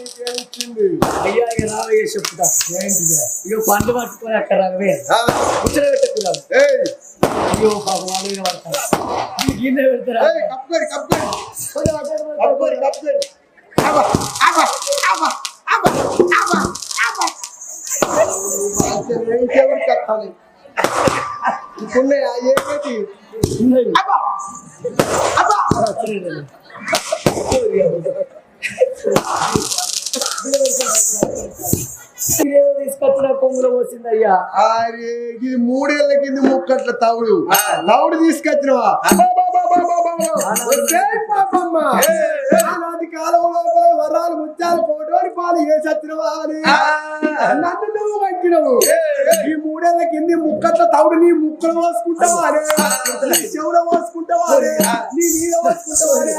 అయ్యా ఇక రావయ్య చెప్తా ఏంటిదే ఇక పండ్లు పట్టుకొని అక్కడ రావే ముచ్చట పెట్టకురాదు అయ్యో పాపం వాళ్ళు పడతారు గిన్నె పెడతారా ఇంకెవరికి కట్టాలి ఏమిటి తీసుకొచ్చిన పొంగులో పోసిందయ్యా అరే ఇది 3 ఏళ్ల కింద ముక్కట్ల తవుడు తీసుకొచ్చినవా నాటి కాలం లోపల వరాలు ముత్యాలు కోటోని పాలు వేసి వచ్చినవా అని నన్ను నువ్వు పట్టినవు ఈ 3 ఏళ్ల కింద ముక్కట్ల తవుడు నీ ముక్కలు పోసుకుంటావా అరే చెవులో పోసుకుంటావా అరే నీ మీద పోసుకుంటావా అరే